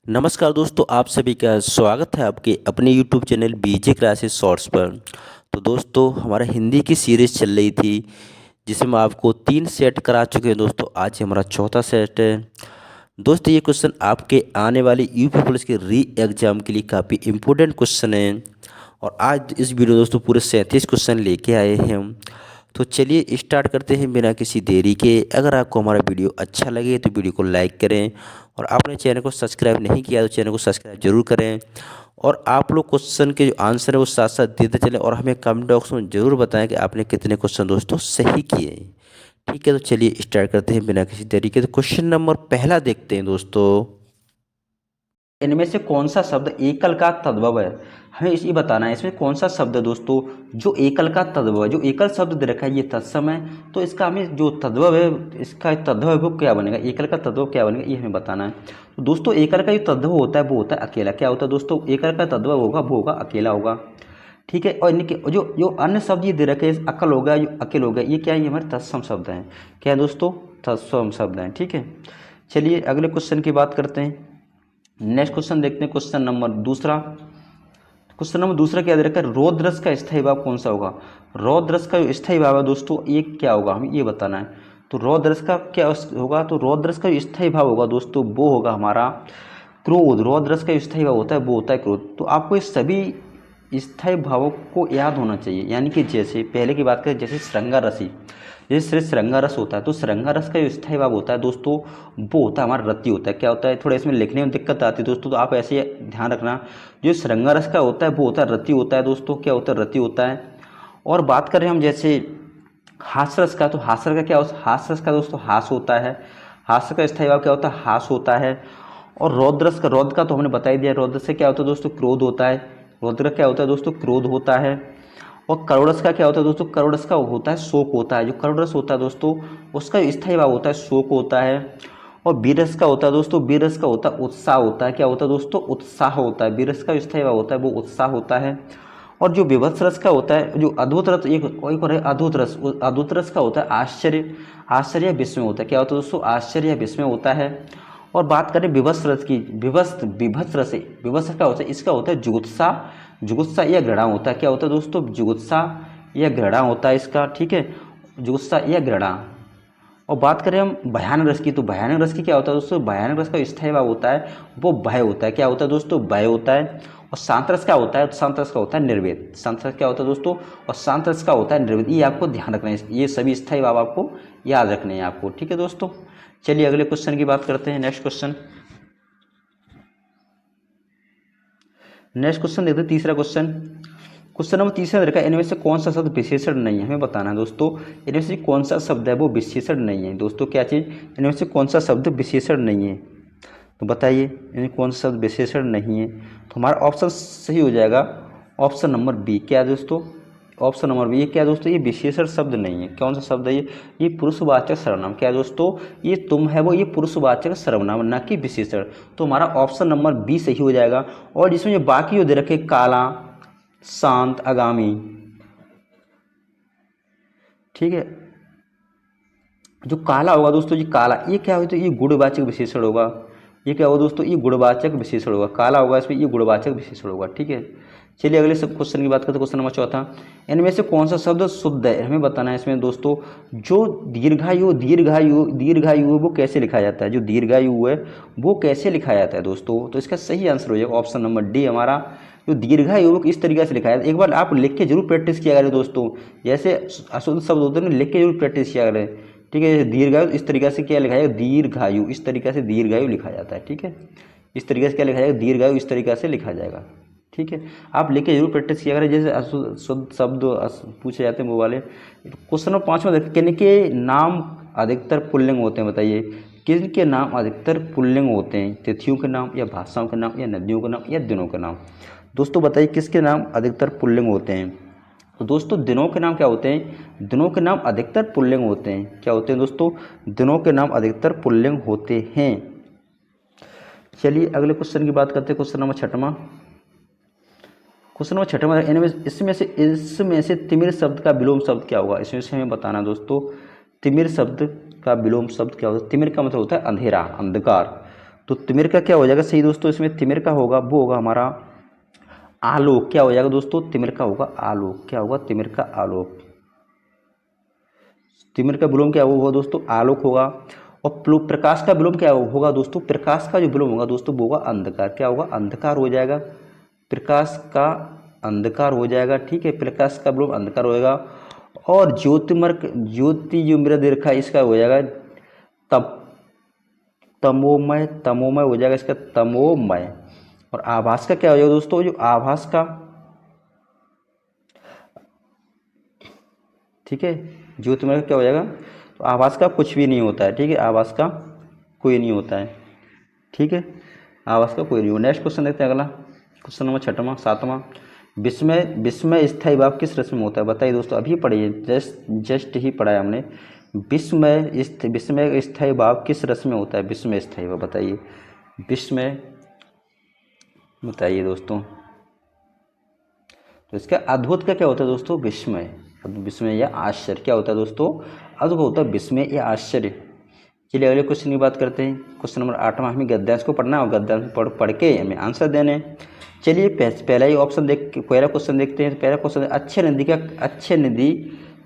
नमस्कार दोस्तों, आप सभी का स्वागत है आपके अपने यूट्यूब चैनल बीजे क्लासेस शॉर्ट्स पर। तो दोस्तों, हमारा हिंदी की सीरीज़ चल रही थी जिसमें हम आपको 3 सेट करा चुके हैं। दोस्तों, आज हमारा चौथा सेट है। दोस्तों, ये क्वेश्चन आपके आने वाली यूपी पुलिस के री एग्ज़ाम के लिए काफ़ी इम्पोर्टेंट क्वेश्चन है। और आज इस वीडियो दोस्तों पूरे 37 क्वेश्चन लेके आए हैं हम। तो चलिए स्टार्ट करते हैं बिना किसी देरी के। अगर आपको हमारा वीडियो अच्छा लगे तो वीडियो को लाइक करें, और आपने चैनल को सब्सक्राइब नहीं किया तो चैनल को सब्सक्राइब जरूर करें। और आप लोग क्वेश्चन के जो आंसर है वो साथ साथ देते चलें, और हमें कमेंट बॉक्स में ज़रूर बताएं कि आपने कितने क्वेश्चन दोस्तों सही किए हैं। ठीक है, तो चलिए स्टार्ट करते हैं बिना किसी देरी के। तो क्वेश्चन नंबर पहला देखते हैं दोस्तों। इनमें से कौन सा शब्द एकल का तद्भव है? हमें इसे बताना है इसमें कौन सा शब्द है दोस्तों जो एकल का तद्भव है। जो एकल शब्द दे रखा है ये तत्सम है, तो इसका हमें जो तद्भव है, इसका तद्भव है वो क्या बनेगा, एकल का तद्भव क्या बनेगा, ये हमें बताना है। तो दोस्तों, एकल का जो तद्भव होता है वो होता है अकेला। क्या होता है दोस्तों, एकल का तद्भव होगा वो होगा अकेला होगा। ठीक है, और इनके जो जो अन्य शब्द ये दे रखे हैं, अकल हो गया, जो अकेल हो गया, ये क्या है, ये हमारे तत्सम शब्द हैं। क्या है दोस्तों, तत्सम शब्द हैं। ठीक है, चलिए अगले क्वेश्चन की बात करते हैं। नेक्स्ट क्वेश्चन देखते हैं, क्वेश्चन नंबर दूसरा। क्वेश्चन नंबर दूसरा क्या दे रखा है, रौद्रस का स्थायी भाव कौन सा होगा। रौद्रस का जो स्थायी भाव है दोस्तों ये क्या होगा, हमें ये बताना है। तो रौद्रस का क्या होगा, तो रौद्रस का जो स्थायी भाव होगा दोस्तों वो होगा हमारा क्रोध। रौद्रस का जो स्थायी भाव होता है वो होता है क्रोध। तो आपको इस सभी स्थायी भावों को याद होना चाहिए। यानी कि जैसे पहले की बात करें, जैसे श्रृंगार रसी, जैसे श्रृंगार रस होता है, तो श्रृंगार रस का जो स्थायी भाव होता है दोस्तों वो होता है हमारा रति होता है। क्या होता है, थोड़ा इसमें लिखने में दिक्कत आती है दोस्तों, तो आप ऐसे ध्यान रखना। जो श्रृंगार रस का होता है वो होता है रति होता है दोस्तों। क्या होता है, रति होता है। और बात करें हम जैसे हास्य रस का, तो हास्य का क्या होता है, हास्य रस का दोस्तों हास होता है। हास्य का स्थायी भाव क्या होता है, हास होता है। और रौद्रस का, रौद्र का तो हमने बता ही दिया, रौद्र से क्या होता है दोस्तों, क्रोध होता है। रौद्र का क्या होता है दोस्तों, क्रोध होता है। और करोड़स का क्या होता है दोस्तों, करोड़स का होता है शोक होता है। जो करोड़स होता है दोस्तों उसका स्थायी भाव होता है शोक होता है। और बीरस का होता है दोस्तों, बीरस का होता है उत्साह होता है। क्या होता है दोस्तों, उत्साह होता है। बीरस का स्थायी भाव होता है वो उत्साह होता है। और जो विभत्स रस का होता है, जो अद्भुत रस, एक और है अद्भुत रस, अद्भुत रस का होता है आश्चर्य। आश्चर्य या विस्मय होता है। क्या होता है दोस्तों, आश्चर्य या विस्मय होता है। और बात करें विभत्स रस की, विभत्स रस, विभत्स का होता है, इसका होता है जुगुत्सा। जुगुत्सा या घृणा होता है। क्या होता है दोस्तों, जुगुत्सा या घृणा होता है इसका। ठीक है, जुगुत्सा या घृणा। और बात करें हम भयानक रस की, तो भयानक रस की क्या होता है दोस्तों, भयानक रस का स्थायी भाव होता है वो भय होता है। क्या होता है दोस्तों, भय होता है। और शांत रस का होता है, तो शांत रस का होता है निर्वेद। शांत रस क्या होता है दोस्तों, और शांत रस का होता है निर्वेद। ये आपको ध्यान रखना है, ये सभी स्थायी भाव आपको याद रखने हैं आपको। ठीक है दोस्तों, चलिए अगले क्वेश्चन की बात करते हैं। नेक्स्ट क्वेश्चन देखते हैं, तीसरा क्वेश्चन। क्वेश्चन नंबर तीसरा रखा है, इनमें से कौन सा शब्द विशेषण नहीं है, हमें बताना है दोस्तों। इनमें से कौन सा शब्द है वो विशेषण नहीं है दोस्तों। क्या चीज़, इनमें से कौन सा शब्द विशेषण नहीं है, तो बताइए इनमें कौन सा शब्द विशेषण नहीं है। तो हमारा ऑप्शन सही हो जाएगा ऑप्शन नंबर बी। क्या दोस्तों, ऑप्शन नंबर बी। ये क्या दोस्तों, ये विशेषण शब्द नहीं है। कौन सा शब्द है ये पुरुषवाचक सर्वनाम। क्या दोस्तों, ये तुम है वो ये पुरुषवाचक सर्वनाम न कि विशेषण। तो हमारा ऑप्शन नंबर बी सही हो जाएगा। और जिसमें जो बाकी जो दे रखे काला, शांत, आगामी, ठीक है, जो काला होगा दोस्तों, ये काला, ये क्या होगा, तो ये गुणवाचक विशेषण होगा। ये क्या होगा दोस्तों, ये गुणवाचक विशेषण होगा। काला होगा इसमें, ये गुणवाचक विशेषण होगा। ठीक है, चलिए अगले सब क्वेश्चन की बात करते हैं। क्वेश्चन नंबर चौथा, इनमें से कौन सा शब्द शुद्ध है, हमें बताना है इसमें दोस्तों। जो दीर्घायु, दीर्घायु वो कैसे लिखा जाता है, जो दीर्घायु है वो कैसे लिखा जाता है दोस्तों। तो इसका सही आंसर हो जाएगा ऑप्शन नंबर डी हमारा। जो दीर्घायु वो इस तरीके से लिखा जाता है। एक बार आप लिख के जरूर प्रैक्टिस किया करें दोस्तों। जैसे अशुद्ध शब्द होते हैं लिख के जरूर प्रैक्टिस किया करें। ठीक है, जैसे दीर्घायु इस तरीके से क्या लिखा जाएगा, दीर्घायु, इस तरीके से दीर्घायु लिखा जाता है। ठीक है, इस तरीके से क्या लिखा जाएगा, दीर्घायु इस तरीके से लिखा जाएगा। ठीक है, आप लिख के जरूर प्रैक्टिस किया करें। जैसे शुद्ध शब्द पूछे जाते हैं वो वाले। क्वेश्चन नंबर 5 में देखिए, किनके नाम अधिकतर पुल्लिंग होते हैं, बताइए किनके नाम अधिकतर पुल्लिंग होते हैं। तिथियों के नाम, या भाषाओं के नाम, या नदियों के नाम, या दिनों के नाम। दोस्तों बताइए किसके नाम अधिकतर पुल्लिंग होते हैं। तो दोस्तों दिनों के नाम क्या होते हैं, दिनों के नाम अधिकतर पुल्लिंग होते हैं। क्या होते हैं दोस्तों, दिनों के नाम अधिकतर पुल्लिंग होते हैं। चलिए अगले क्वेश्चन की बात करते हैं। क्वेश्चन नंबर छठवां, क्वेश्चन नंबर छठवां, इसमें से तिमिर शब्द का विलोम शब्द क्या होगा, इसमें से हमें बताना दोस्तों। तिमिर शब्द का विलोम शब्द क्या होता है। तिमिर का मतलब होता है अंधेरा, अंधकार। तो तिमिर का क्या हो जाएगा सही दोस्तों, इसमें तिमिर का होगा वो होगा हमारा आलोक। क्या हो जाएगा दोस्तों, तिमिर का होगा आलोक। क्या होगा, तिमिर का आलोक। तिमिर का विलोम क्या होगा दोस्तों, आलोक होगा। और प्रकाश का विलोम क्या होगा दोस्तों, प्रकाश का जो विलोम होगा दोस्तों वो होगा अंधकार। क्या होगा, अंधकार हो जाएगा। प्रकाश का अंधकार हो जाएगा, ठीक है, प्रकाश का विलोम अंधकार होएगा। और ज्योतिर्मय, ज्योति जो मेरा दे रखा है इसका हो जाएगा तप तमोमय, तमोमय हो जाएगा इसका तमोमय। और आभास का क्या हो जाएगा दोस्तों, जो आभास का, ठीक है, ज्योतिर्मय का क्या हो जाएगा, तो आभास का कुछ भी नहीं होता है, ठीक है, आभास का कोई नहीं होता है, ठीक है, आभास का कोई नहीं हो। नेक्स्ट क्वेश्चन देखते हैं अगला, क्वेश्चन नंबर 6वां 7वां। विस्मय, विस्मय स्थायी भाव किस रस में होता है, बताइए दोस्तों, अभी पढ़िए, जस्ट ही पढ़ा है हमने। विस्मय स्थायी भाव किस रस में होता है, विस्मय स्थायी भाव बताइए, विस्मय बताइए दोस्तों। तो इसका अद्भुत का क्या होता है दोस्तों, विस्मय, विस्मय या आश्चर्य। क्या होता है दोस्तों, अद्भुत होता है विस्मय या आश्चर्य। चलिए अगले क्वेश्चन की बात करते हैं, क्वेश्चन नंबर 8वां। हमें गद्यांश को पढ़ना और गद्यांश पढ़ के हमें आंसर देने। चलिए पहला ही ऑप्शन पहला क्वेश्चन देखते हैं। पहला क्वेश्चन, अच्छे नदी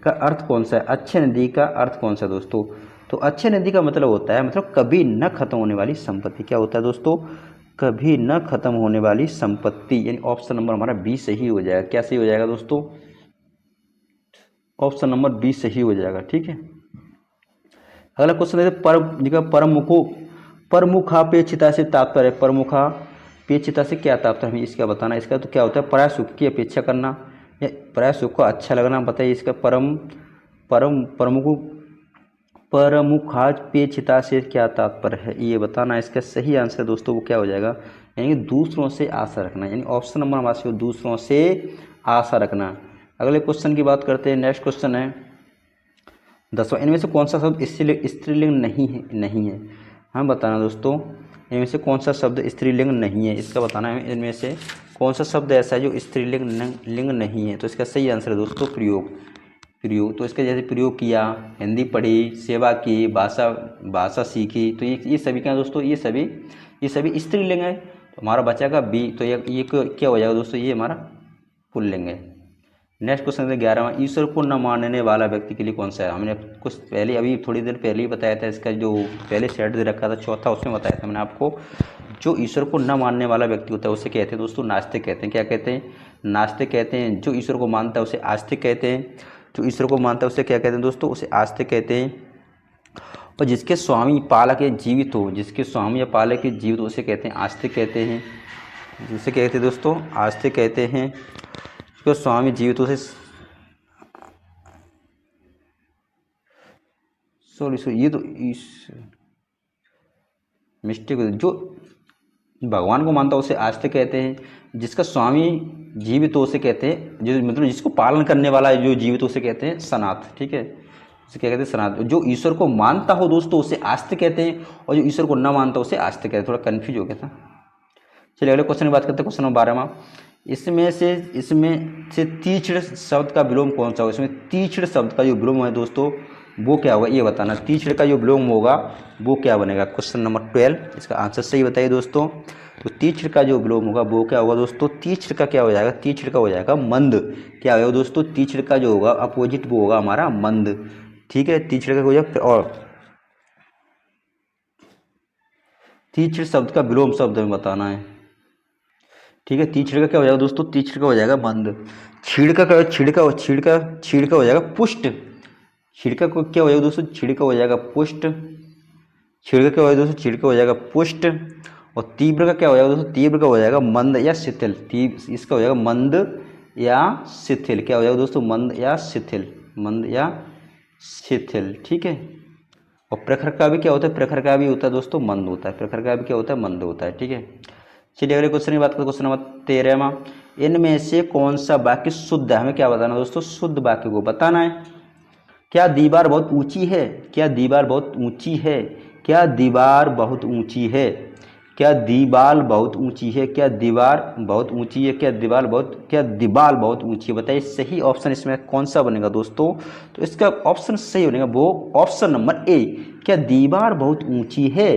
का अर्थ कौन सा है, अच्छे नदी का अर्थ कौन सा है दोस्तों। तो अच्छे नदी का मतलब होता है, मतलब कभी न खत्म होने वाली संपत्ति। क्या होता है दोस्तों, कभी न खत्म होने वाली संपत्ति, यानी ऑप्शन नंबर हमारा बी सही हो जाएगा। क्या सही हो जाएगा दोस्तों, ऑप्शन नंबर बी सही हो जाएगा, ठीक है। अगला क्वेश्चन है परमुखापेक्षिता से तात्पर्य, परमुखापेक्षिता से क्या तात्पर्य, हमें इसका बताना। इसका तो क्या होता है, पराय सुख की अपेक्षा करना या पराय सुख को अच्छा लगना। बताइए इसका परमुखापेक्षिता से क्या तात्पर्य है, ये बताना। इसका सही आंसर दोस्तों वो क्या हो जाएगा, यानी दूसरों से आशा रखना, यानी ऑप्शन नंबर हमारे से दूसरों से आशा रखना। अगले क्वेश्चन की बात करते हैं। नेक्स्ट क्वेश्चन है 10वां। इनमें से कौन सा शब्द स्त्रीलिंग नहीं है, हम बताना दोस्तों, इनमें से कौन सा शब्द स्त्रीलिंग नहीं है, इसका बताना है। इनमें से कौन सा शब्द ऐसा है जो स्त्रीलिंग नहीं है। तो इसका सही आंसर है दोस्तों प्रयोग। तो इसका जैसे प्रयोग किया, हिंदी पढ़ी, सेवा की, भाषा सीखी, तो ये सभी क्या दोस्तों, ये सभी स्त्रीलिंग है। तो हमारा बचा बी, तो ये क्या हो जाएगा दोस्तों, ये हमारा पुल्लिंग है। नेक्स्ट क्वेश्चन है 11वां। ईश्वर को न मानने वाला व्यक्ति के लिए कौन सा है, हमने कुछ पहले अभी थोड़ी देर पहले ही बताया था। इसका जो पहले सेट दे रखा था चौथा, उसमें बताया था मैंने आपको, जो ईश्वर को न मानने वाला व्यक्ति होता है उसे कहते हैं दोस्तों नास्तिक कहते हैं। क्या कहते हैं, नास्तिक कहते हैं। जो ईश्वर को मानता है उसे आस्तिक कहते हैं। जो ईश्वर को मानता है उसे क्या कहते हैं दोस्तों, उसे आस्तिक कहते हैं। और जिसके स्वामी पालक जीवित हो, जिसके स्वामी या पालक जीवित हो उसे कहते हैं आस्तिक कहते हैं। जिसे कहते हैं दोस्तों आस्तिक कहते हैं। उसके स्वामी जीवितों से सॉरी ये तो मिस्टेक, जो भगवान को मानता है उसे आस्तिक कहते हैं। जिसका स्वामी जीवित हो उसे कहते हैं, जो मतलब जिसको पालन करने वाला जो जीवित उसे कहते हैं सनात, ठीक है, उसे क्या कहते हैं सनात। जो ईश्वर को मानता हो दोस्तों उसे आस्तिक कहते हैं, और जो ईश्वर को न मानता उसे आस्तिक कहते हैं। थोड़ा कन्फ्यूज हो गया था। चलिए अगले क्वेश्चन की बात करते हैं, क्वेश्चन नंबर 12वां। इसमें से तीक्ष्ण शब्द का विलोम कौन सा होगा। इसमें तीक्ष्ण शब्द का जो विलोम है दोस्तों वो क्या होगा, ये बताना। तीक्ष्ण का जो विलोम होगा वो क्या बनेगा। क्वेश्चन नंबर 12, इसका आंसर सही बताइए दोस्तों। तो तीक्ष्ण का जो विलोम होगा वो क्या होगा दोस्तों, तीक्ष्ण का क्या हो जाएगा, तीक्ष्ण का हो जाएगा मंद। क्या होगा दोस्तों, तीक्ष्ण का जो होगा अपोजिट वो होगा हमारा मंद, ठीक है। तीक्ष्ण का हो जाएगा, और तीक्ष्ण शब्द का विलोम शब्द हमें बताना है, ठीक है। तीक्ष्ण का क्या हो जाएगा दोस्तों, तीक्ष्ण का हो जाएगा मंद। छीड़ का हो जाएगा पुष्ट। छिड़का को क्या हो जाएगा दोस्तों, छिड़का हो जाएगा पुष्ट। छिड़का क्या हो जाएगा दोस्तों, छिड़का हो जाएगा पुष्ट। और तीव्र का क्या हो जाएगा दोस्तों, तीव्र का हो जाएगा मंद या शिथिल। इसका हो जाएगा मंद या शिथिल। क्या हो जाएगा दोस्तों, मंद या शिथिल, मंद या शिथिल, ठीक है। और प्रखर का भी क्या होता है, प्रखर का भी होता है दोस्तों मंद होता है। प्रखर का भी क्या होता है, मंद होता है, ठीक है। चलिए अगले क्वेश्चन की बात करें, क्वेश्चन नंबर 13वां। इनमें से कौन सा वाक्य शुद्ध है, हमें क्या बताना दोस्तों, शुद्ध वाक्य को बताना है। क्या दीवार बहुत ऊंची है, क्या दीवार बहुत ऊंची है, क्या दीवार बहुत ऊंची है, क्या दीवार बहुत ऊंची है, क्या दीवार बहुत ऊंची है, क्या दीवार बहुत ऊंची है। बताइए सही ऑप्शन इसमें कौन सा बनेगा दोस्तों। तो इसका ऑप्शन सही बनेगा वो ऑप्शन नंबर ए, क्या दीवार बहुत ऊंची है,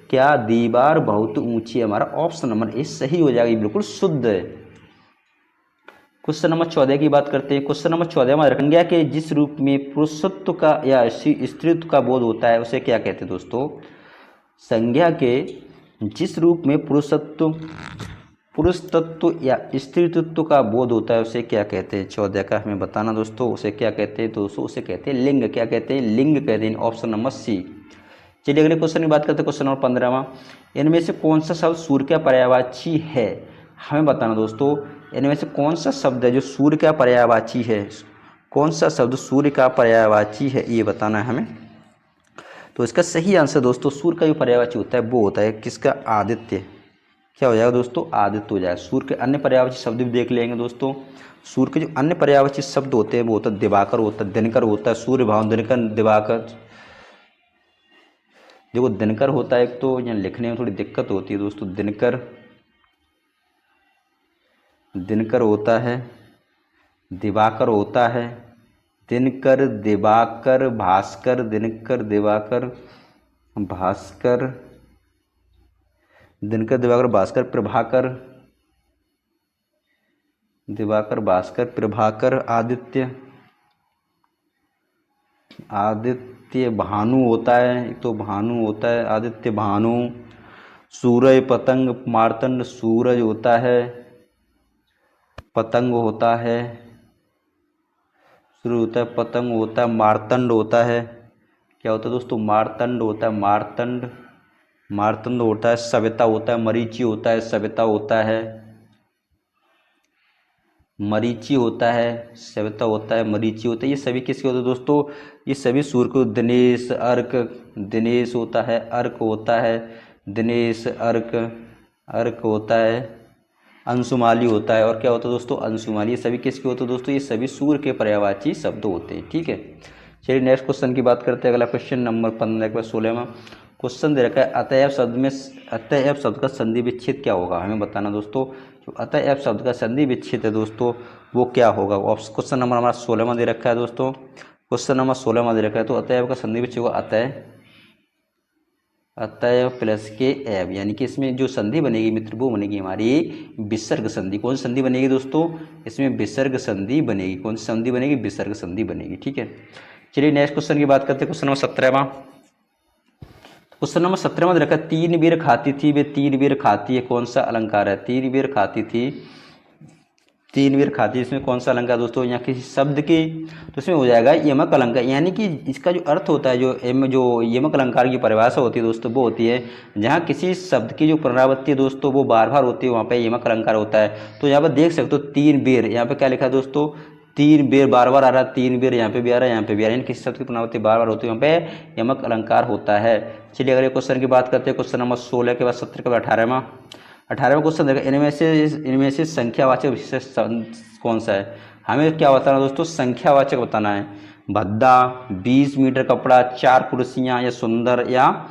क्या दीवार बहुत ऊंची है? हमारा ऑप्शन नंबर ए सही हो जाएगा, ये बिल्कुल शुद्ध है। क्वेश्चन नंबर 14 की बात करते हैं। क्वेश्चन नंबर 14 में संज्ञा के जिस रूप में पुरुषत्व का या स्त्रीत्व का बोध होता है उसे क्या कहते हैं दोस्तों? संज्ञा के जिस रूप में पुरुष तत्व या स्त्री तत्व का बोध होता है उसे क्या कहते हैं? 14 का हमें बताना दोस्तों, उसे क्या कहते हैं दोस्तों? उसे कहते हैं लिंग। क्या कहते हैं? लिंग कहते हैं, ऑप्शन नंबर सी। चलिए अगले क्वेश्चन की बात करते हैं। क्वेश्चन नंबर 15वां, इनमें से कौन सा शब्द सूर्य का पर्यायवाची है? हमें बताना दोस्तों, इनमें से कौन सा शब्द है जो सूर्य का पर्यायवाची है? कौन सा शब्द सूर्य का पर्यायवाची है, ये बताना है हमें। तो इसका सही आंसर दोस्तों, सूर्य का जो पर्यायवाची होता है वो होता है किसका? आदित्य। क्या हो जाएगा दोस्तों? आदित्य हो जाएगा। सूर्य के अन्य पर्यायवाची शब्द भी देख लेंगे दोस्तों। सूर्य के जो अन्य पर्यायवाची शब्द होते हैं वो होता है दिवाकर होता है, दिनकर होता है, सूर्य भानु दिनकर दिवाकर। देखो दिनकर होता है, एक तो यहाँ लिखने में थोड़ी दिक्कत होती है दोस्तों। दिनकर होता है, दिवाकर होता है, दिनकर दिवाकर भास्कर, दिनकर दिवाकर भास्कर, दिनकर दिवाकर भास्कर प्रभाकर, दिवाकर भास्कर प्रभाकर, आदित्य भानु होता है, एक तो भानु होता है, आदित्य भानु। सूरज पतंग मार्तंड, सूरज होता है, पतंग होता है, सूरज होता है, पतंग होता है, मार्तंड होता है। क्या होता है दोस्तों? मार्तंड होता है, मार्तंड होता है, सविता होता है, मरीचि होता है, सविता होता है, मरीचि होता है, सविता होता है, मरीचि होता है। ये सभी किसके होते हैं दोस्तों? ये सभी सूर्य को दिनेश, अर्क, दिनेश होता है, अर्क होता है, दिनेश, अर्क होता है, अंशुमाली होता है। और क्या होता है दोस्तों? अंशुमाली। ये सभी किसके होते हैं दोस्तों? ये सभी सूर्य के पर्यायवाची शब्द होते हैं। ठीक है, चलिए नेक्स्ट क्वेश्चन की बात करते हैं। अगला क्वेश्चन नंबर 15 के बाद 16वां क्वेश्चन दे रखा है, अतएव शब्द का संधि विच्छेद क्या होगा? हमें बताना दोस्तों, जो अतएव शब्द का संधि विच्छेद है दोस्तों वो क्या होगा? क्वेश्चन नंबर हमारा 16वां दे रखा है दोस्तों। क्वेश्चन नंबर 16वां दे रखा है, तो अतएव का संधि विच्छेद होगा अतएव प्लस के एव, यानी कि इसमें जो संधि बनेगी मित्र वो बनेगी हमारी विसर्ग संधि। कौन सी संधि बनेगी दोस्तों? इसमें विसर्ग संधि बनेगी। कौन सी संधि बनेगी? विसर्ग संधि बनेगी। ठीक है, चलिए नेक्स्ट क्वेश्चन की बात करते हैं। क्वेश्चन नंबर 17वां। क्वेश्चन नंबर 17वां रखा, तीन बेर खाती थी वे तीन बेर खाती है, कौन सा अलंकार है? तीन बेर खाती थी, तीन बेर खाती, इसमें कौन सा अलंकार दोस्तों? यहाँ किसी शब्द की, तो इसमें हो जाएगा यमक अलंकार। यानी कि इसका जो अर्थ होता है, जो यमक अलंकार की परिभाषा होती है दोस्तों वो होती है जहाँ किसी शब्द की जो पुनरावृत्ति है दोस्तों वो बार बार होती है, वहाँ पे यमक अलंकार होता है। तो यहाँ पर देख सकते हो तीन बेर, यहाँ पे क्या लिखा है दोस्तों? तीन बेर बार बार आ रहा है, तीन बेर यहाँ पे भी आ रहा है, यहाँ पे भी आ रहा है, यानी किसी शब्द की पुनरावृत्ति बार बार होती है, वहाँ पे यमक अलंकार होता है। चलिए अगले क्वेश्चन की बात करते हैं। क्वेश्चन नंबर 16 के बाद 17 के बाद 18वां क्वेश्चन देखा, इनमें से संख्यावाचक विशेष कौन सा है? हमें क्या बताना दोस्तों? संख्यावाचक बताना है। भद्दा, 20 मीटर कपड़ा, 4 कुर्सियां, या सुंदर, या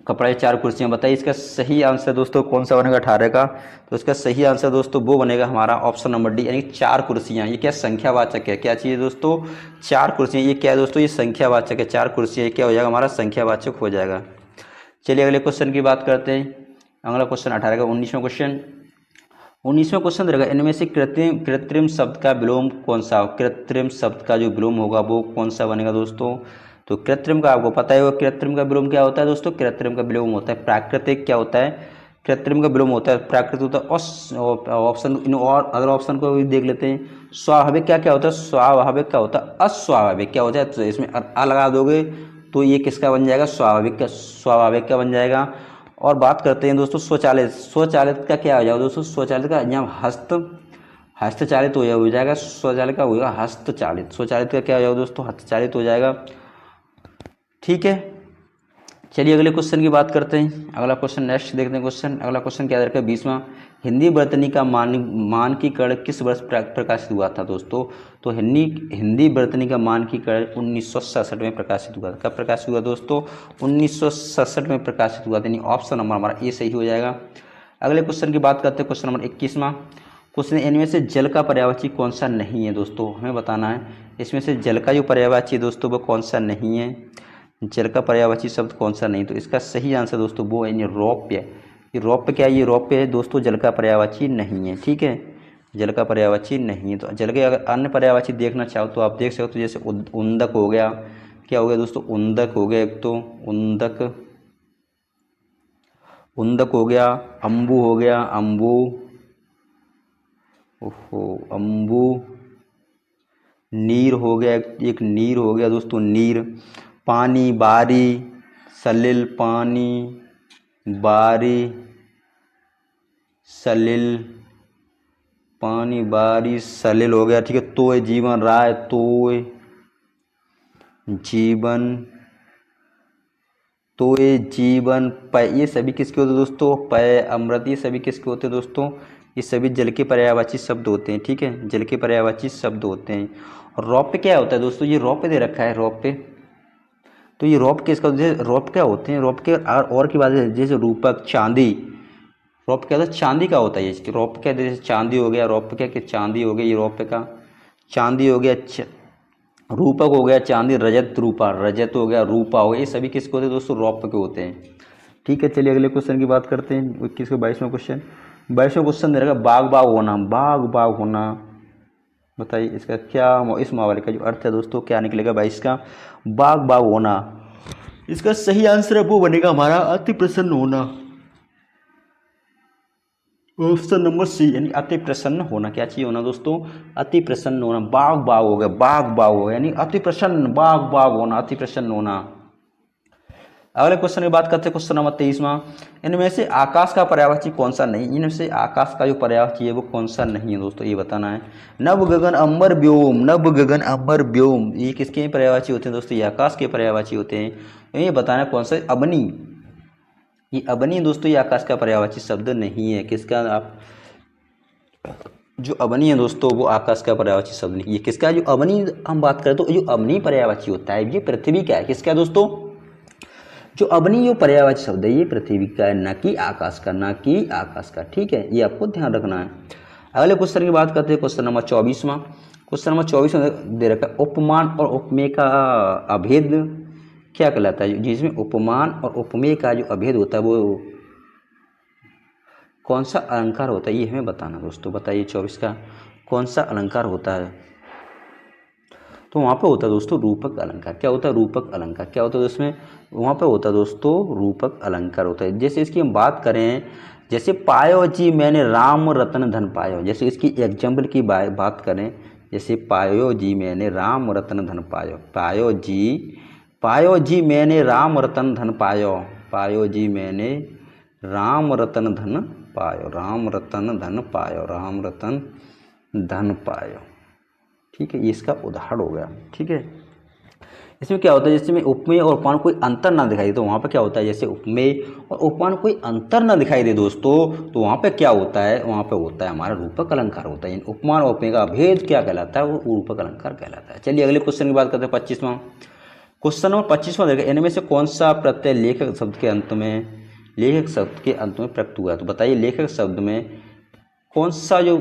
कपड़ा या 4 कुर्सियां। बताइए इसका सही आंसर दोस्तों कौन सा बनेगा 18 का? तो इसका सही आंसर दोस्तों वो बनेगा हमारा ऑप्शन नंबर डी, यानी 4 कुर्सियां। ये क्या संख्यावाचक है? क्या चाहिए दोस्तों? 4 कुर्सियां। ये क्या है दोस्तों? ये संख्यावाचक है। 4 कुर्सियां क्या हो जाएगा? हमारा संख्यावाचक हो जाएगा। चलिए अगले क्वेश्चन की बात करते हैं। अगला क्वेश्चन 18 का 19वां क्वेश्चन। 19वां क्वेश्चन रहेगा, इनमें से कृत्रिम शब्द का विलोम कौन सा? कृत्रिम शब्द का जो विलोम होगा वो कौन सा बनेगा दोस्तों? तो कृत्रिम का आपको पता है, कृत्रिम का विलोम क्या होता है दोस्तों? कृत्रिम का विलोम होता है प्राकृतिक। क्या होता है? कृत्रिम का विलोम होता है प्राकृतिक होता है। ऑप्शन इन और अदर ऑप्शन को भी देख लेते हैं। स्वाभाविक क्या होता है? स्वाभाविक क्या होता है? अस्वाभाविक क्या होता है? तो इसमें अ लगा दोगे तो ये किसका बन जाएगा? स्वाभाविक का बन जाएगा। और बात करते हैं दोस्तों स्वचालित का क्या हो जाएगा दोस्तों? स्वचालित का यहाँ हस्तचालित हो जाएगा। स्वचालित का होगा हस्तचालित। स्वचालित का क्या हो जाएगा दोस्तों? हस्तचालित हो जाएगा। ठीक है, चलिए अगले क्वेश्चन की बात करते हैं। अगला क्वेश्चन नेक्स्ट देखते हैं। क्वेश्चन अगला क्वेश्चन क्या रखा है? 20वां, हिंदी वर्तनी का मानकीकरण किस वर्ष प्रकाशित हुआ था दोस्तों? तो हिंदी वर्तनी का मानकीकरण 1967 में प्रकाशित हुआ था। कब प्रकाशित हुआ दोस्तों? 1967 में प्रकाशित हुआ था, यानी ऑप्शन नंबर हमारा ए सही हो जाएगा। अगले क्वेश्चन की बात करते हैं। क्वेश्चन नंबर 21वां क्वेश्चन, इनमें से जल का पर्यायवाची कौन सा नहीं है दोस्तों? हमें बताना है इसमें से जल का जो पर्यायवाची दोस्तों वो कौन सा नहीं है। जल का पर्यायवाची शब्द कौन सा नहीं, तो इसका सही आंसर दोस्तों वो है रौप्य। ये रौप्य क्या है, ये रौप्य है दोस्तों, जल का पर्यायवाची नहीं है। ठीक है, जल का पर्यायवाची नहीं है। तो जल के अगर अन्य पर्यायवाची देखना चाहो तो आप देख सकते हो, जैसे उंदक हो गया, क्या हो गया दोस्तों, उंदक हो गया, एक तो उंदक, उंदक हो गया, अम्बु हो गया, अम्बु, ओहो अम्बु, नीर हो गया, एक नीर हो गया दोस्तों, नीर, पानी, बारी, सलिल, पानी, बारी, सलिल, पानी, बारी, सलिल हो गया। ठीक है, तोय, जीवन, राय, तोय, जीवन, तोय, जीवन, पय, ये सभी किसके होते हैं दोस्तों, पय, अमृत, ये सभी किसके होते हैं दोस्तों, ये सभी जल के पर्यायवाची शब्द होते हैं। ठीक है, जल के पर्यायवाची शब्द होते हैं। और रौप्य क्या होता है दोस्तों, ये रौप्य दे रखा है, रौप्य, तो ये रौप्य किसका, रौप्य क्या होते हैं, रौप्य के और की बात है, जैसे रूपक, चांदी, रौप्य क्या होता है, चांदी का होता है ये, रौप्य क्या, जैसे चांदी हो गया, रौप्य क्या कि चांदी हो गया, ये रौप्य का चांदी हो गया, रूपक हो गया चांदी, रजत, रूपा, रजत हो गया, रूपा हो गया, ये सभी किसके होते हैं दोस्तों, रौप्य के होते हैं। ठीक है, चलिए अगले क्वेश्चन की बात करते हैं, 21 22वां क्वेश्चन। 22वां क्वेश्चन दे रखा बाग बाग होना, बाग बाग होना, बताइए इसका क्या, इस मुहावरे का जो अर्थ है दोस्तों क्या निकलेगा 22 का, बाग बाग होना। इसका सही आंसर है वो बनेगा हमारा अति प्रसन्न होना, ऑप्शन नंबर सी, यानी अति प्रसन्न होना। क्या चाहिए होना दोस्तों, अति प्रसन्न होना, बाग बाग हो गया, बाग बाग हो गया, यानी अति प्रसन्न, बाग बाग होना, अति प्रसन्न होना। अगले क्वेश्चन की बात करते हैं, क्वेश्चन नंबर 23वां। इनमें से आकाश का पर्यायवाची कौन सा नहीं, इनमें से आकाश का जो पर्यायवाची है वो कौन सा नहीं है दोस्तों, ये बताना है। नभ गगन अंबर व्योम, नभ गगन अंबर व्योम, ये किसके पर्यायवाची होते हैं दोस्तों, ये आकाश के पर्यायवाची होते हैं। ये बताना है कौन सा, अबनी, ये अबनी दोस्तों ये आकाश का पर्यायवाची शब्द नहीं है। किसका, आप जो अबनी है दोस्तों वो आकाश का पर्यायवाची शब्द नहीं, ये किसका, जो अबनी हम बात करें तो जो अबनी पर्यायवाची होता है ये पृथ्वी का है। किसका दोस्तों, जो अबनी जो पर्यायवाची शब्द है ये पृथ्वी का है, न कि आकाश का, न कि आकाश का। ठीक है, ये आपको ध्यान रखना है। अगले क्वेश्चन की बात करते हैं, क्वेश्चन नंबर 24वां। क्वेश्चन नंबर 24 में दे रखा है उपमान और उपमेय का अभेद क्या कहलाता है, जिसमें उपमान और उपमेय का जो अभेद होता है वो कौन सा अलंकार होता है, ये हमें बताना दोस्तों। बताइए 24 का कौन सा अलंकार होता है, तो वहाँ पे होता है दोस्तों रूपक अलंकार। क्या होता है, रूपक अलंकार, क्या होता है उसमें, वहाँ पे होता है दोस्तों रूपक अलंकार होता है। जैसे इसकी हम बात करें, जैसे पायो जी मैंने राम रतन धन पायो, जैसे इसकी एग्जाम्पल की बात करें, जैसे पायो जी मैंने राम रतन धन पायो, पायो जी मैंने राम रतन धन पायो, पायो जी मैंने राम रतन धन पायो, राम रतन धन पायो, राम रतन धन पायो। ठीक है, ये इसका उदाहरण हो गया। ठीक है, इसमें क्या होता है, जैसे में उपमेय और उपमान कोई अंतर ना दिखाई दे तो वहाँ पे क्या होता है, जैसे उपमेय और उपमान कोई अंतर ना दिखाई दे दोस्तों तो वहाँ पे क्या होता है, वहाँ पे होता है हमारा रूपक अलंकार होता है। उपमान और उपमेय का भेद क्या कहलाता है, वो रूपक अलंकार कहलाता है। चलिए अगले क्वेश्चन की बात करते हैं, 25वां क्वेश्चन नंबर 25वां देखिए, इनमें से कौन सा प्रत्यय लेखक शब्द के अंत में, लेखक शब्द के अंत में प्रयुक्त हुआ है, तो बताइए लेखक शब्द में कौन सा जो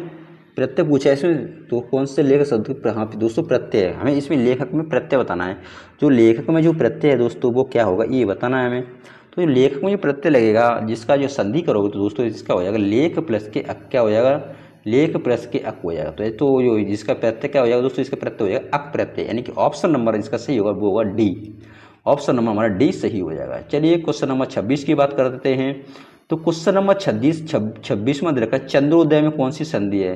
प्रत्यय पूछा है इसमें, तो कौन से लेखक शब्द, हाँ दोस्तों प्रत्यय है, हमें इसमें लेखक में प्रत्यय बताना है। जो लेखक में जो प्रत्यय है दोस्तों वो क्या होगा ये बताना है हमें। तो लेखक में जो प्रत्यय लगेगा जिसका जो संधि करोगे तो दोस्तों इसका हो जाएगा लेख प्लस के अक, क्या हो जाएगा, लेख प्लस के अक हो जाएगा। तो जो जिसका प्रत्यय क्या हो जाएगा दोस्तों, इसका प्रत्यय हो जाएगा अक प्रत्यय, यानी कि ऑप्शन नंबर इसका सही होगा वो होगा डी, ऑप्शन नंबर हमारा डी सही हो जाएगा। चलिए क्वेश्चन नंबर 26 की बात कर देते हैं। तो क्वेश्चन नंबर 26 में रखा चंद्रोदय में कौन सी संधि है,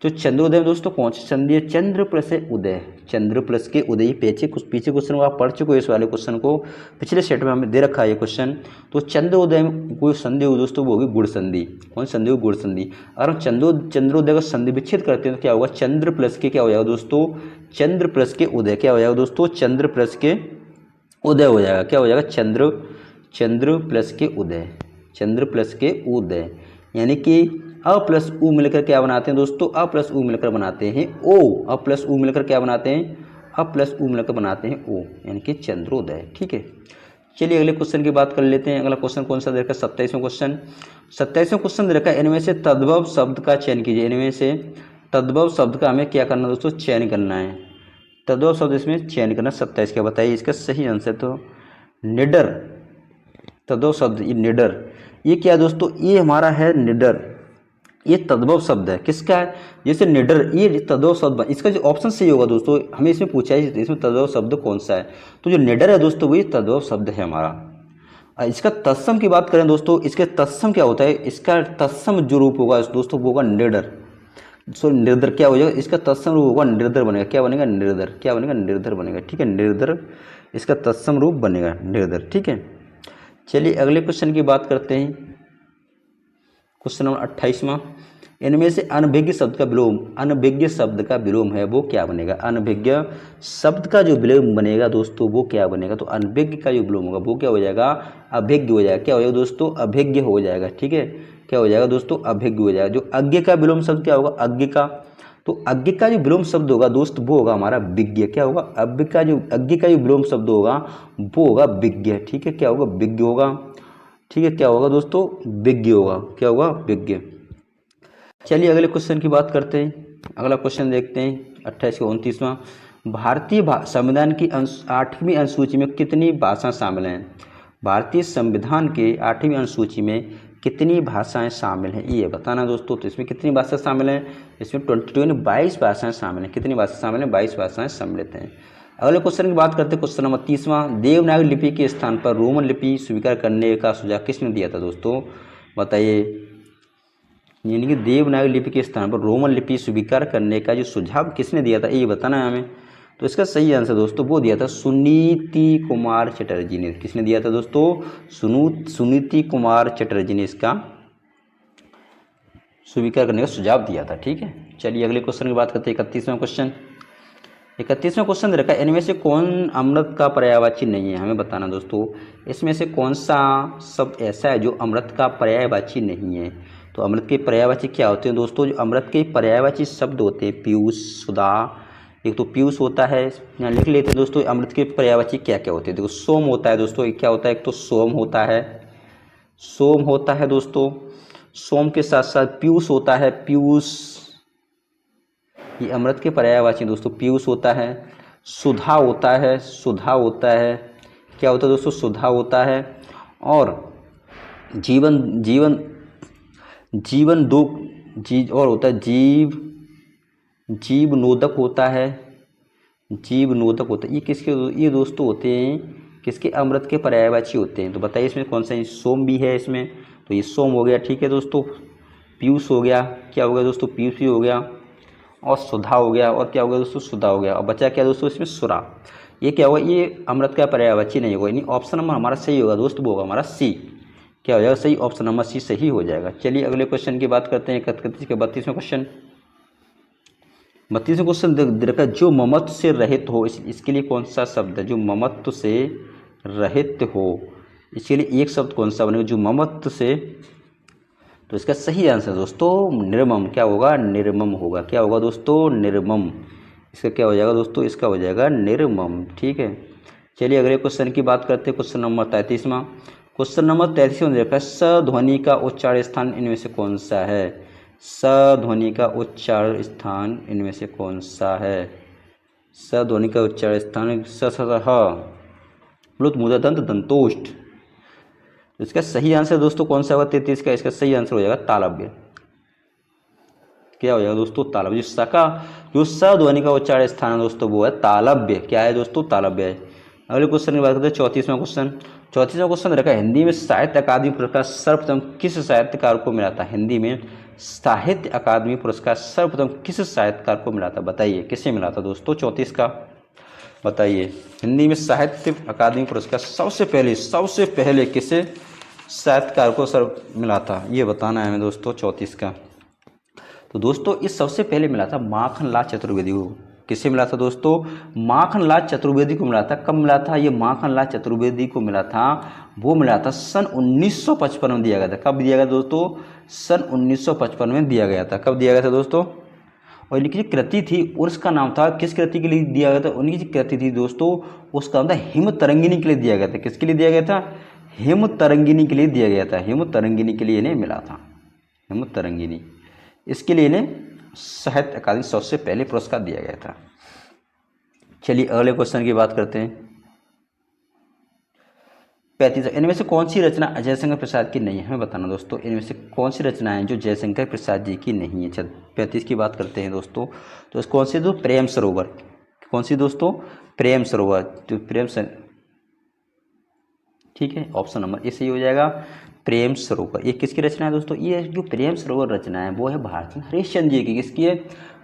तो चंद्रोदय में दोस्तों कौन सी संधि है, चंद्र प्लस उदय, चंद्र प्लस के उदय। पीछे क्वेश्चन को आप पढ़ चुके हो, इस वाले क्वेश्चन को पिछले सेट में हमें दे रखा है ये क्वेश्चन। तो चंद्रोदय में कोई संधि हो दोस्तों वो होगी गुण संधि, कौन संधि हो, गुण संधि। अगर हम चंद्रोदय का संधि विच्छेद करते हैं तो क्या होगा, चंद्र प्लस के क्या हो जाएगा दोस्तों, चंद्र प्लस के उदय, क्या हो जाएगा दोस्तों, चंद्र प्लस के उदय हो जाएगा, क्या हो जाएगा, चंद्र प्लस के उदय, चंद्र प्लस के उदय, यानी कि अ प्लस उ मिलकर क्या बनाते हैं दोस्तों, अ प्लस उ मिलकर बनाते हैं ओ, अ प्लस उ मिलकर क्या बनाते हैं, अ प्लस उ मिलकर बनाते हैं ओ, यानी कि चंद्रोदय। ठीक है, चलिए अगले क्वेश्चन की बात कर लेते हैं। अगला क्वेश्चन कौन सा दे रखा है, 27वां क्वेश्चन। 27वां क्वेश्चन दे रखा है इनमें से तद्भव शब्द का चयन कीजिए, इनमें से तद्भव शब्द का हमें क्या करना है दोस्तों, चयन करना है। तद्भव शब्द इसमें चयन करना 27 का, बताइए इसका सही आंसर। तो निडर, तद्भव शब्द, ये निडर, ये क्या है दोस्तों, ये हमारा है निडर, ये तद्भव शब्द है। किसका है, जैसे निडर, ये तद्भव शब्द, इसका जो ऑप्शन सही होगा दोस्तों, हमें इसमें पूछा है इसमें तद्भव शब्द कौन सा है, तो जो निडर है दोस्तों वही तद्भव शब्द है हमारा। इसका तत्सम की बात करें दोस्तों, इसके तत्सम क्या होता है, इसका तत्सम जो रूप होगा दोस्तों वो होगा निडर। सो निर्धर क्या हो जाएगा, इसका तत्सम रूप होगा निर्धर बनेगा, क्या बनेगा, निर्धर, क्या बनेगा, निर्धर बनेगा, ठीक है, निर्धर इसका तत्सम रूप बनेगा, निर्धर, ठीक है। चलिए अगले क्वेश्चन की बात करते हैं, क्वेश्चन नंबर 28वां, इनमें से अनभिज्ञ शब्द का विलोम, अनभिज्ञ शब्द का विलोम है वो क्या बनेगा, अनभिज्ञ शब्द का जो विलोम बनेगा दोस्तों वो क्या बनेगा, तो अनभिज्ञ का जो विलोम होगा वो क्या हो जाएगा, अभिज्ञ हो जाएगा, क्या हो जाएगा दोस्तों, अभिज्ञ हो जाएगा, ठीक है, क्या हो जाएगा दोस्तों, अभिज्ञ हो जाएगा। जो अज्ञ का विलोम शब्द क्या होगा, अज्ञ का, तो अज्ञ का जो विलोम शब्द होगा दोस्त वो होगा हमारा विज्ञ, क्या होगा, अज्ञ का जो विलोम शब्द होगा वो होगा विज्ञ, ठीक है, क्या होगा, विज्ञ होगा, ठीक है, क्या होगा दोस्तों, विज्ञ होगा, क्या होगा, विज्ञ। चलिए अगले क्वेश्चन की बात करते हैं, अगला क्वेश्चन देखते हैं 28 का 29वां, भारतीय संविधान की 8वीं अनुसूची में कितनी भाषाएं शामिल हैं, भारतीय संविधान के 8वीं अनुसूची में कितनी भाषाएं शामिल हैं, ये बताना दोस्तों। तो इसमें कितनी भाषा शामिल हैं, इसमें 22 भाषाएं शामिल हैं, कितनी भाषा शामिल हैं, 22 भाषाएं सम्मिलित हैं। अगले क्वेश्चन की बात करते हैं, क्वेश्चन नंबर 30वां, देवनागरी लिपि के स्थान पर रोमन लिपि स्वीकार करने का सुझाव किसने दिया था दोस्तों, बताइए, यानी कि देवनागरी लिपि के स्थान पर रोमन लिपि स्वीकार करने का जो सुझाव किसने दिया था ये बताना है हमें। तो इसका सही आंसर दोस्तों वो दिया था सुनीति कुमार चटर्जी ने, किसने दिया था दोस्तों, सुनीति कुमार चटर्जी ने इसका स्वीकार करने का सुझाव दिया था, ठीक है। चलिए अगले क्वेश्चन की बात करते हैं, 31वां क्वेश्चन। 31वां क्वेश्चन रखा है, इनमें से कौन अमृत का पर्यायवाची नहीं है, हमें बताना दोस्तों, इसमें से कौन सा शब्द ऐसा है जो अमृत का पर्यायवाची नहीं है। तो अमृत के पर्यायवाची क्या होते हैं दोस्तों, जो अमृत के पर्यायवाची शब्द होते हैं, पीयूष, सुधा, एक तो पीयूष होता है, यहाँ लिख लेते हैं दोस्तों अमृत के पर्यायवाची क्या क्या होते हैं। देखो सोम होता है दोस्तों, एक क्या होता है, एक तो सोम होता है, सोम होता है दोस्तों, सोम के साथ साथ पीयूष होता है, पीयूष, ये अमृत के पर्यायवाची दोस्तों, पीयूष होता है, सुधा होता है, सुधा होता है, क्या होता है दोस्तों, सुधा होता है, और जीवन जीवन जीवन दो जीव और होता है, जीव नोदक होता है, जीव नोदक होता है, ये किसके, ये दोस्तों होते हैं किसके, अमृत के पर्यायवाची होते हैं। तो बताइए इसमें कौन सा, सोम भी है इसमें, तो ये सोम हो गया, ठीक है दोस्तों, पीयूष हो गया, क्या हो गया दोस्तों, पीयूष भी हो गया, और सुधा हो गया, और क्या हो गया दोस्तों, सुधा हो गया, और बचा क्या दोस्तों इसमें, सुरा। ये क्या होगा, ये अमृत का पर्यायवाची नहीं होगा, यानी ऑप्शन नंबर हमारा सही होगा दोस्त, वो होगा हमारा सी, क्या हो जाएगा सही, ऑप्शन नंबर सी सही हो जाएगा। चलिए अगले क्वेश्चन की बात करते हैं, 31 के 32वां क्वेश्चन। 32वां क्वेश्चन देखा, जो ममत्व से रहित हो, इसके लिए कौन सा शब्द है, जो ममत्व से रहित हो, इसके लिए एक शब्द कौन सा बनेगा, जो ममत्व से, तो इसका सही आंसर दोस्तों निर्मम, क्या होगा, निर्मम होगा, क्या होगा दोस्तों, निर्मम, इसका क्या हो जाएगा दोस्तों, इसका हो जाएगा निर्मम, ठीक है। चलिए अगले क्वेश्चन की बात करते हैं, क्वेश्चन नंबर 33वां। क्वेश्चन नंबर 33 देखा है, स ध्वनि का उच्चारण स्थान इनमें से कौन सा है, स ध्वनि का उच्चारण स्थान इनमें से कौन सा है, स ध्वनि का उच्चारण स्थान, स प्लुत मूर्धा दंत दंतोष्ठ। तो इसका सही आंसर दोस्तों कौन सा होगा, 33 का, इसका सही आंसर हो जाएगा तालव्य, क्या हो जाएगा दोस्तों, तालव्य। जो स का जो स ध्वनि का उच्चारण स्थान है दोस्तों वो है तालव्य, क्या है दोस्तों, तालव्य है। अगले क्वेश्चन की बात करते हैं, 34वां क्वेश्चन। 34वां क्वेश्चन रखा है, हिंदी में साहित्य अकादमी पुरस्कार सर्वप्रथम किस साहित्यकार को मिला था, हिंदी में साहित्य अकादमी पुरस्कार सर्वप्रथम किस साहित्यकार को मिला था, बताइए किसे मिला था दोस्तों, 34 का बताइए, हिंदी में साहित्य अकादमी पुरस्कार सबसे पहले किसे साहित्यकार को सर्व मिला था, ये बताना है हमें दोस्तों 34 का। तो दोस्तों इस सबसे पहले मिला था माखनलाल चतुर्वेदी को, किसे मिला था दोस्तों, माखनलाल चतुर्वेदी को मिला था। कब मिला था ये माखनलाल चतुर्वेदी को मिला था, वो मिला था सन 1955 में दिया गया था। कब दिया गया दोस्तों, सन 1955 में दिया गया था। कब दिया गया था दोस्तों, और इनकी जो कृति थी उसका नाम था, किस कृति के लिए दिया गया था, उनकी जो कृति थी दोस्तों उसका नाम था हिम तरंगिनी के लिए दिया गया था। किसके लिए दिया गया था, हिम तरंगिनी के लिए दिया गया था, हिम तरंगिनी के लिए इन्हें मिला था, हिम तरंगिनी, इसके लिए इन्हें साहित्य अकादमी सबसे पहले पुरस्कार दिया गया था। चलिए अगले क्वेश्चन की बात करते हैं, 35। इनमें से कौन सी रचना जयशंकर प्रसाद की नहीं है, हमें बताना दोस्तों। इनमें से कौन सी रचनाएं जो जयशंकर प्रसाद जी की नहीं है। चल 35 की बात करते हैं दोस्तों। तो कौन सी दो, प्रेम सरोवर। कौन सी दोस्तों, प्रेम सरोवर। तो ठीक है, ऑप्शन नंबर ए सही हो जाएगा, प्रेम सरोवर। ये किसकी रचना है दोस्तों, ये जो प्रेम सरोवर रचना है वो है भारतेंदु हरिश्चंद्र जी की। किसकी है,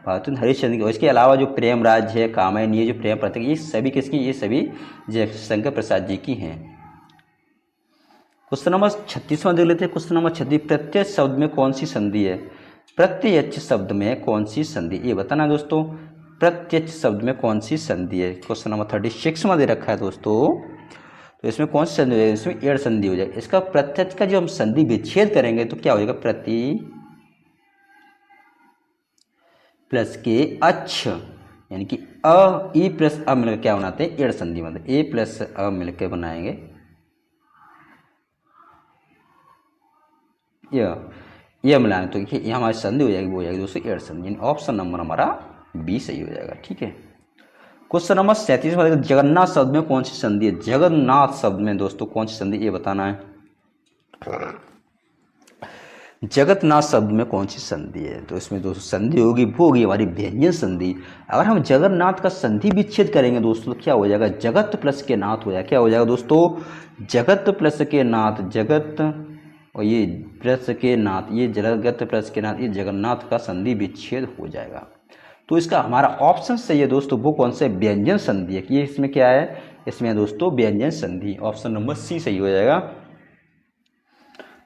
भारतेंदु हरिश्चंद्र की। इसके अलावा जो प्रेम राज है, कामायनी है, जो प्रेम पत्रक, ये सभी किसकी, ये सभी जयशंकर प्रसाद जी की हैं। क्वेश्चन नंबर 36वां देख लेते हैं। क्वेश्चन नंबर 36, प्रत्यक्ष शब्द में कौन सी संधि है। प्रत्यक्ष शब्द में कौन सी संधि, ये बताना दोस्तों। प्रत्यक्ष शब्द में कौन सी संधि है। क्वेश्चन नंबर 36 में दे रखा है दोस्तों। तो इसमें कौन सी संधि हो जाएगी, इसमें एड़ संधि हो जाएगी। इसका प्रत्यक्ष का जो हम संधि विच्छेद करेंगे तो क्या हो जाएगा, प्रति प्लस के अच्छ, यानी कि अ ई प्लस अ मिलकर क्या बनाते हैं, एड़ संधि। मतलब ए प्लस अ मिलकर बनाएंगे यह मिलाएंगे तो ये हमारी संधि हो जाएगी, वो हो जाएगी दोस्तों एड़ संधि। ऑप्शन नंबर हमारा बी सही हो जाएगा। ठीक है, क्वेश्चन नंबर 37 में जगन्नाथ शब्द में कौन सी संधि है। जगन्नाथ शब्द में दोस्तों कौन सी संधि, ये बताना है। जगन्नाथ शब्द में कौन सी संधि है। तो इसमें दोस्तों संधि होगी, वो होगी हमारी व्यंजन संधि। अगर हम जगन्नाथ का संधि विच्छेद करेंगे दोस्तों तो क्या हो जाएगा, जगत प्लस के नाथ हो जाएगा। क्या हो जाएगा दोस्तों, जगत प्लस के नाथ, जगत और ये प्लस के नाथ, ये जगत प्लस के नाथ, ये जगन्नाथ का संधि विच्छेद हो जाएगा। तो इसका हमारा ऑप्शन सही है दोस्तों, वो कौन सा व्यंजन संधि है। कि ये इसमें क्या है, इसमें दोस्तों व्यंजन संधि। ऑप्शन नंबर सी सही हो जाएगा।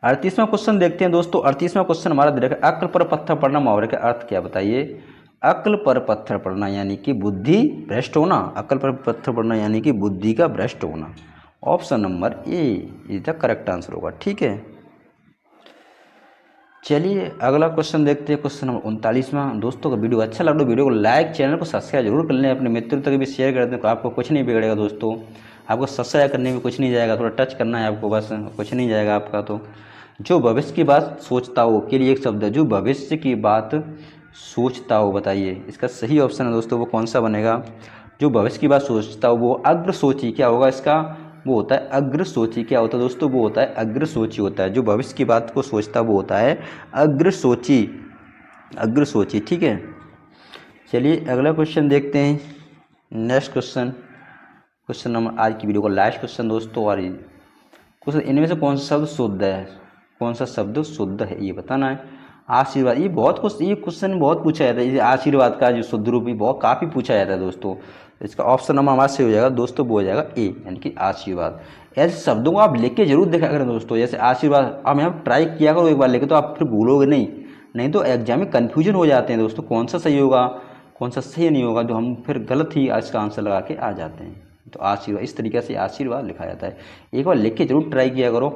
38वां क्वेश्चन देखते हैं दोस्तों। 38वां क्वेश्चन हमारा दे रखा है, अक्ल पर पत्थर पड़ना मुहावरे का अर्थ क्या, बताइए। अक्ल पर पत्थर पड़ना यानी कि बुद्धि भ्रष्ट होना। अक्ल पर पत्थर पड़ना यानी कि बुद्धि का भ्रष्ट होना। Option number A is the correct answer होगा। ठीक है, चलिए अगला क्वेश्चन देखते हैं। क्वेश्चन नंबर 39वां। दोस्तों का वीडियो अच्छा लगा तो वीडियो को लाइक, चैनल को सब्सक्राइब जरूर कर लें, अपने मित्रों तक भी शेयर कर दें। तो आपको कुछ नहीं बिगड़ेगा दोस्तों, आपको सब्सक्राइब करने में कुछ नहीं जाएगा, थोड़ा टच करना है आपको, बस कुछ नहीं जाएगा आपका। तो जो भविष्य की बात सोचता हो के लिए एक शब्द है, जो भविष्य की बात सोचता हो, बताइए इसका सही ऑप्शन है दोस्तों, वो कौन सा बनेगा। जो भविष्य की बात सोचता हो वो अग्र सोची, क्या होगा इसका, वो होता है अग्र सोची। क्या होता है दोस्तों, वो होता है अग्र सोची होता है। जो भविष्य की बात को सोचता है वो होता है अग्र सोची, अग्र सोची। ठीक है, चलिए अगला क्वेश्चन देखते हैं। नेक्स्ट क्वेश्चन, क्वेश्चन नंबर आज की वीडियो का लास्ट क्वेश्चन दोस्तों। और क्वेश्चन, इनमें से कौन सा शब्द शुद्ध है, कौन सा शब्द शुद्ध है, ये बताना है। आशीर्वाद, ये क्वेश्चन बहुत पूछा जाता है। आशीर्वाद का जो शुद्ध रूप बहुत काफ़ी पूछा जाता है दोस्तों। इसका ऑप्शन नंबर हमारा से हो जाएगा दोस्तों, वो हो जाएगा ए, यानी कि आशीर्वाद। ऐसे शब्दों को आप लिख के जरूर देखा करें दोस्तों, जैसे आशीर्वाद। अब यहाँ ट्राई किया करो एक बार लेके, तो आप फिर भूलोगे नहीं तो एग्जाम में कन्फ्यूजन हो जाते हैं दोस्तों, कौन सा सही होगा कौन सा सही नहीं होगा, तो हम फिर गलत ही इसका आंसर लगा के आ जाते हैं। तो आशीर्वाद, इस तरीके से आशीर्वाद लिखा जाता है। एक बार लिख के जरूर ट्राई किया करो।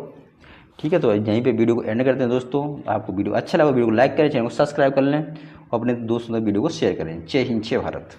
ठीक है, तो यहीं पे वीडियो को एंड करते हैं दोस्तों। आपको वीडियो अच्छा लगा वीडियो को लाइक करें, चैनल को सब्सक्राइब कर लें और अपने दोस्तों तक वीडियो को शेयर करें। जय हिंद, जय भारत।